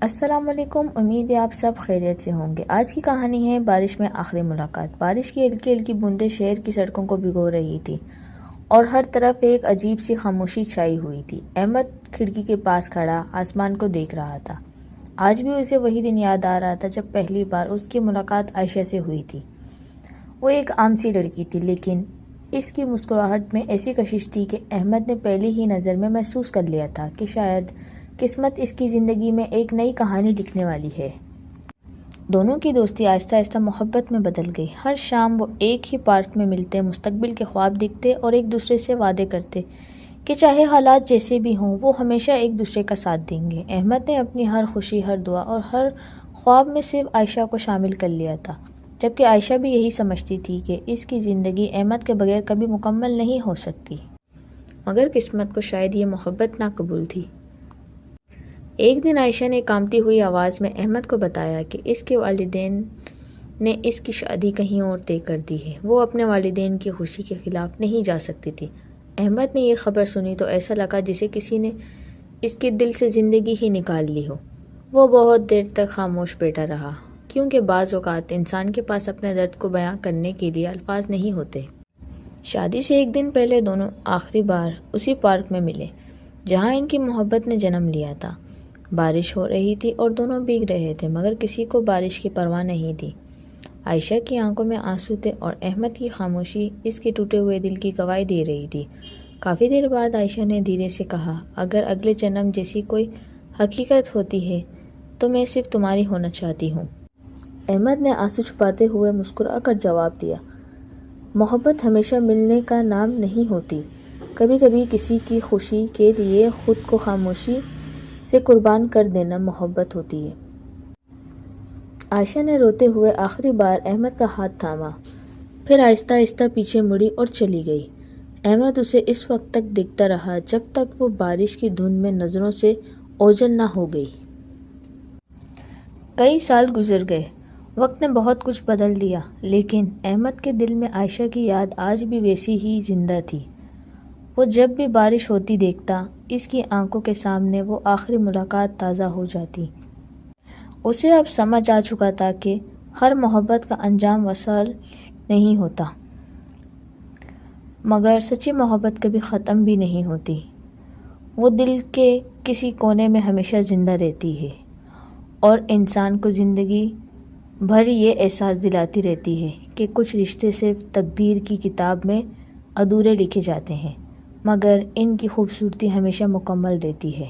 السلام علیکم، امید ہے آپ سب خیریت سے ہوں گے۔ آج کی کہانی ہے بارش میں آخری ملاقات۔ بارش کی ہلکی ہلکی بوندیں شہر کی سڑکوں کو بھگو رہی تھی اور ہر طرف ایک عجیب سی خاموشی چھائی ہوئی تھی۔ احمد کھڑکی کے پاس کھڑا آسمان کو دیکھ رہا تھا۔ آج بھی اسے وہی دن یاد آ رہا تھا جب پہلی بار اس کی ملاقات عائشہ سے ہوئی تھی۔ وہ ایک عام سی لڑکی تھی، لیکن اس کی مسکراہٹ میں ایسی کشش تھی کہ احمد نے پہلی ہی نظر میں محسوس کر لیا تھا کہ شاید قسمت اس کی زندگی میں ایک نئی کہانی لکھنے والی ہے۔ دونوں کی دوستی آہستہ آہستہ محبت میں بدل گئی۔ ہر شام وہ ایک ہی پارک میں ملتے، مستقبل کے خواب دیکھتے اور ایک دوسرے سے وعدے کرتے کہ چاہے حالات جیسے بھی ہوں وہ ہمیشہ ایک دوسرے کا ساتھ دیں گے۔ احمد نے اپنی ہر خوشی، ہر دعا اور ہر خواب میں صرف عائشہ کو شامل کر لیا تھا، جبکہ عائشہ بھی یہی سمجھتی تھی کہ اس کی زندگی احمد کے بغیر کبھی مکمل نہیں ہو سکتی۔ مگر قسمت کو شاید یہ محبت ناقبول تھی۔ ایک دن عائشہ نے کانپتی ہوئی آواز میں احمد کو بتایا کہ اس کے والدین نے اس کی شادی کہیں اور طے کر دی ہے۔ وہ اپنے والدین کی خوشی کے خلاف نہیں جا سکتی تھی۔ احمد نے یہ خبر سنی تو ایسا لگا جسے کسی نے اس کے دل سے زندگی ہی نکال لی ہو۔ وہ بہت دیر تک خاموش بیٹھا رہا، کیونکہ بعض اوقات انسان کے پاس اپنے درد کو بیان کرنے کے لیے الفاظ نہیں ہوتے۔ شادی سے ایک دن پہلے دونوں آخری بار اسی پارک میں ملے جہاں ان کی محبت نے جنم لیا تھا۔ بارش ہو رہی تھی اور دونوں بھیگ رہے تھے، مگر کسی کو بارش کی پرواہ نہیں تھی۔ عائشہ کی آنکھوں میں آنسو تھے اور احمد کی خاموشی اس کے ٹوٹے ہوئے دل کی گواہی دے رہی تھی۔ کافی دیر بعد عائشہ نے دھیرے سے کہا، اگر اگلے جنم جیسی کوئی حقیقت ہوتی ہے تو میں صرف تمہاری ہونا چاہتی ہوں۔ احمد نے آنسو چھپاتے ہوئے مسکرا کر جواب دیا، محبت ہمیشہ ملنے کا نام نہیں ہوتی، کبھی کبھی کسی کی خوشی کے لیے خود کو خاموشی سے قربان کر دینا محبت ہوتی ہے۔ عائشہ نے روتے ہوئے آخری بار احمد کا ہاتھ تھاما، پھر آہستہ آہستہ پیچھے مڑی اور چلی گئی۔ احمد اسے اس وقت تک دیکھتا رہا جب تک وہ بارش کی دھند میں نظروں سے اوجھل نہ ہو گئی۔ کئی سال گزر گئے، وقت نے بہت کچھ بدل دیا، لیکن احمد کے دل میں عائشہ کی یاد آج بھی ویسی ہی زندہ تھی۔ وہ جب بھی بارش ہوتی دیکھتا، اس کی آنکھوں کے سامنے وہ آخری ملاقات تازہ ہو جاتی۔ اسے اب سمجھ آ چکا تھا کہ ہر محبت کا انجام وصال نہیں ہوتا، مگر سچی محبت کبھی ختم بھی نہیں ہوتی۔ وہ دل کے کسی کونے میں ہمیشہ زندہ رہتی ہے اور انسان کو زندگی بھر یہ احساس دلاتی رہتی ہے کہ کچھ رشتے صرف تقدیر کی کتاب میں ادھورے لکھے جاتے ہیں، مگر ان کی خوبصورتی ہمیشہ مکمل رہتی ہے۔